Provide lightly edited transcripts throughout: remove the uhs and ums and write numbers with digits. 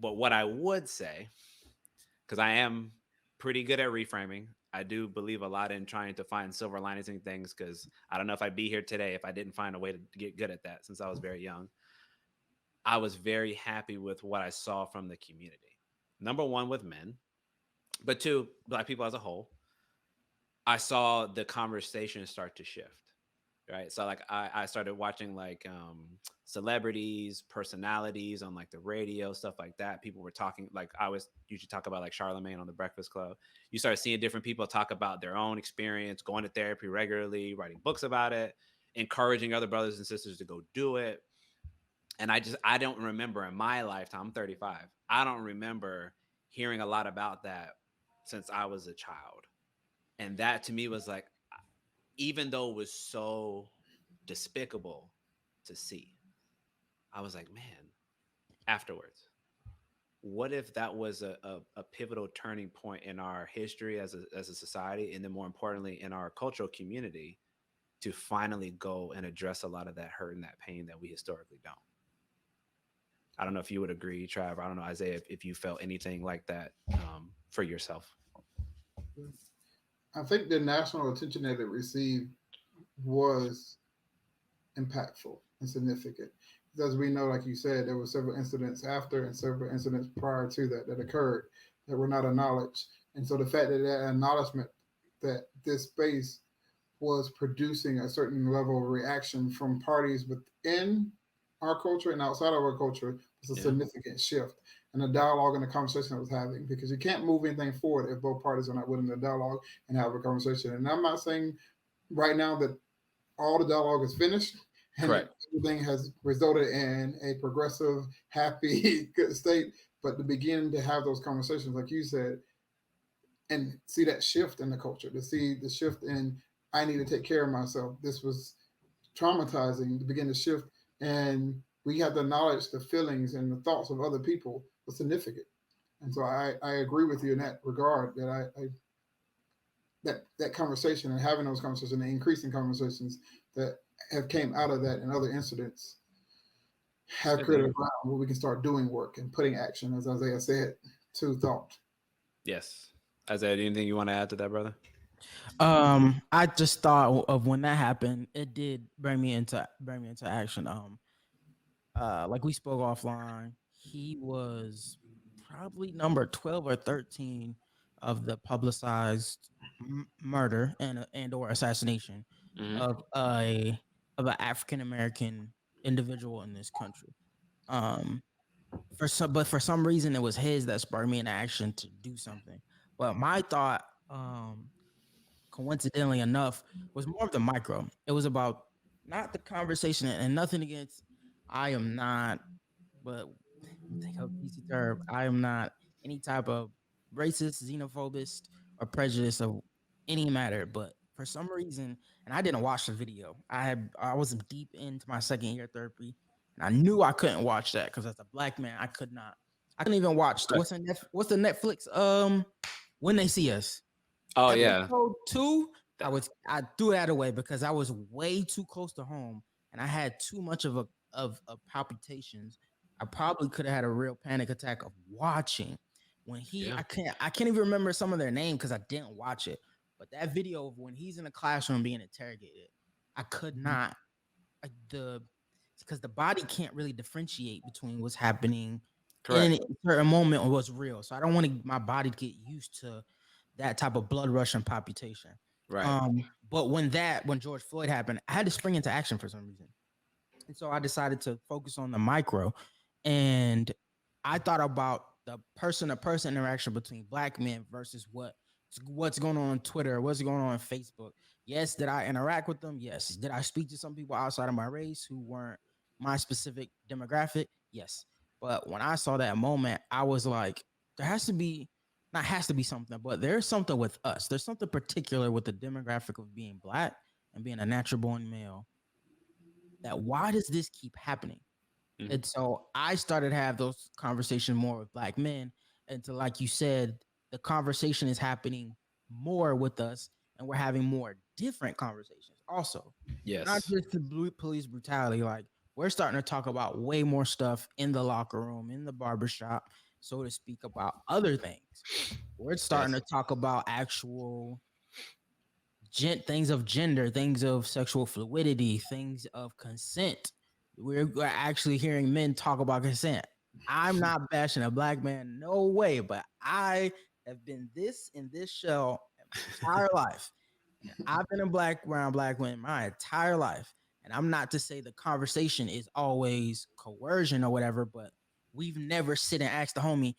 But what I would say, because I am pretty good at reframing, I do believe a lot in trying to find silver linings in things, because I don't know if I'd be here today if I didn't find a way to get good at that since I was very young. I was very happy with what I saw from the community. Number one, with men, but two, Black people as a whole. I saw the conversation start to shift. Right. So like I started watching like celebrities, personalities on like the radio, stuff like that. People were talking, like I was usually talk about like Charlemagne on the Breakfast Club. You start seeing different people talk about their own experience, going to therapy regularly, writing books about it, encouraging other brothers and sisters to go do it. And I don't remember in my lifetime, I'm 35. I don't remember hearing a lot about that since I was a child. And that to me was like, even though it was so despicable to see, I was like, man, afterwards, what if that was a pivotal turning point in our history as a society, and then more importantly in our cultural community, to finally go and address a lot of that hurt and that pain that we historically don't. I don't know if you would agree, Trav. I don't know, Isaiah, if you felt anything like that for yourself. I think the national attention that it received was impactful and significant. As we know, like you said, there were several incidents after and several incidents prior to that that occurred that were not acknowledged. And so the fact that that acknowledgement that this space was producing a certain level of reaction from parties within our culture and outside of our culture was a Yeah. significant shift in the dialogue and the conversation I was having, because you can't move anything forward if both parties are not willing to dialogue and have a conversation. And I'm not saying right now that all the dialogue is finished and that Correct. everything has resulted in a progressive, happy, good state. But to begin to have those conversations, like you said, and see that shift in the culture, to see the shift in I need to take care of myself. This was traumatizing to begin to shift, and we have to acknowledge the feelings and the thoughts of other people was significant. And so I agree with you in that regard that I that conversation and having those conversations and increasing conversations that have came out of that and other incidents have created a Agreed. ground where we can start doing work and putting action, as Isaiah said, to thought. Yes. Isaiah, anything you want to add to that, brother? I just thought of when that happened, it did bring me into action. Like we spoke offline, he was probably number 12 or 13 of the publicized murder and or assassination Hmm. of a of an African American individual in this country. Um, for some reason, it was his that spurred me into action to do something. But my thought, coincidentally enough, was more of the micro. It was about not the conversation and nothing against. I am not, but take a PC term. I am not any type of racist, xenophobist, or prejudice of any matter. But for some reason, and I didn't watch the video. I was deep into my second year therapy, and I knew I couldn't watch that because as a black man, I could not. I couldn't even watch Okay. what's the Netflix When They See Us Oh yeah. episode 2. That, I threw that away because I was way too close to home and I had too much of palpitations. I probably could have had a real panic attack of watching when yeah. I can't even remember some of their name because I didn't watch it. But that video of when he's in the classroom being interrogated, I could not the because the body can't really differentiate between what's happening in Correct. a certain moment or what's real. So I don't want my body to get used to that type of blood rush and palpitation. Right. But when George Floyd happened, I had to spring into action for some reason. And so I decided to focus on the micro. And I thought about the person to person interaction between black men versus what's going on Twitter, what's going on Facebook. Yes, did I interact with them? Yes. Did I speak to some people outside of my race who weren't my specific demographic? Yes. But when I saw that moment, I was like, there has to be not has to be something, but there's something with us. There's something particular with the demographic of being black and being a natural born male, that why does this keep happening? Hmm. And so I started to have those conversations more with black men. And so, like you said, the conversation is happening more with us, and we're having more different conversations. Also, not Yes. just the police brutality. Like we're starting to talk about way more stuff in the locker room, in the barbershop. so to speak, about other things. We're starting Yes. to talk about actual things of gender, things of sexual fluidity, things of consent. We're actually hearing men talk about consent. I'm not bashing a black man, no way, but I have been this in this shell my entire life. And I've been a black around black women my entire life. And I'm not to say the conversation is always coercion or whatever, but we've never sit and asked the homie,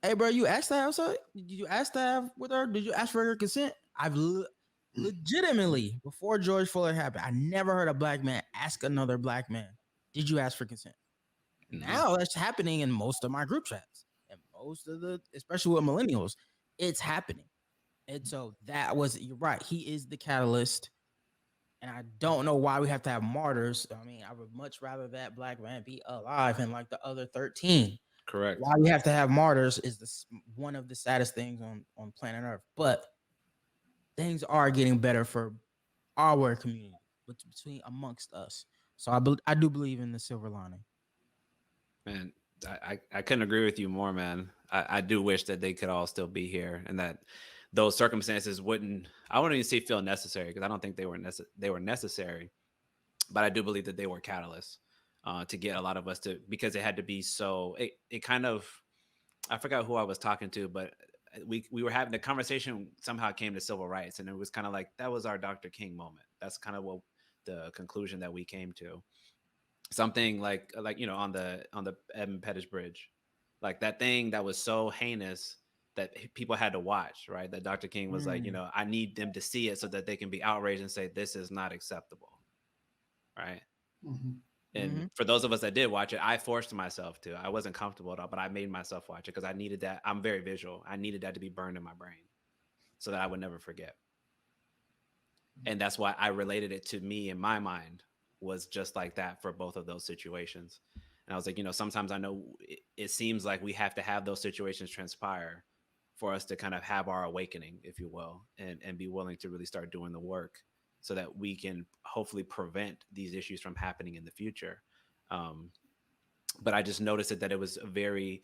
hey, bro, you asked to have so did you ask to have with her? Did you ask for her consent? Legitimately, before George Floyd happened, I never heard a black man ask another black man, did you ask for consent? Mm-hmm. Now that's happening in most of my group chats and most of especially with millennials, it's happening. And so you're right. He is the catalyst. And I don't know why we have to have martyrs. I mean, I would much rather that black man be alive and like the other 13. Correct. Why we have to have martyrs is one of the saddest things on planet Earth. But things are getting better for our community, between amongst us. So I do believe in the silver lining. Man, I couldn't agree with you more, man. I do wish that they could all still be here and that those circumstances I wouldn't even say feel necessary because I don't think they were necessary, but I do believe that they were catalysts to get a lot of us to, because it had to be so, it kind of, I forgot who I was talking to, but we were having the conversation somehow came to civil rights, and it was kind of like that was our Dr. King moment. That's kind of what the conclusion that we came to. Something like on the Edmund Pettus Bridge, like that thing that was so heinous that people had to watch, right? That Dr. King was like, Mm, I need them to see it so that they can be outraged and say this is not acceptable, right? Mhm. And mm-hmm. for those of us that did watch it, I forced myself to. I wasn't comfortable at all, but I made myself watch it because I needed that. I'm very visual. I needed that to be burned in my brain so that I would never forget. And that's why I related it to me in my mind was just like that for both of those situations. And I was like, sometimes I know it seems like we have to have those situations transpire for us to kind of have our awakening, if you will, and be willing to really start doing the work so that we can hopefully prevent these issues from happening in the future. Um, but I just noticed that it was a very,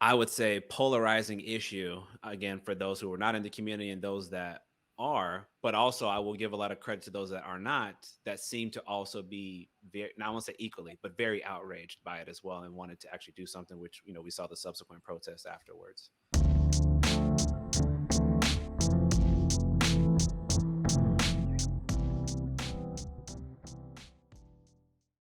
I would say, polarizing issue again for those who are not in the community and those that are. But also, I will give a lot of credit to those that are not, that seem to also be very, not I won't say equally, but very outraged by it as well and wanted to actually do something, which we saw the subsequent protests afterwards.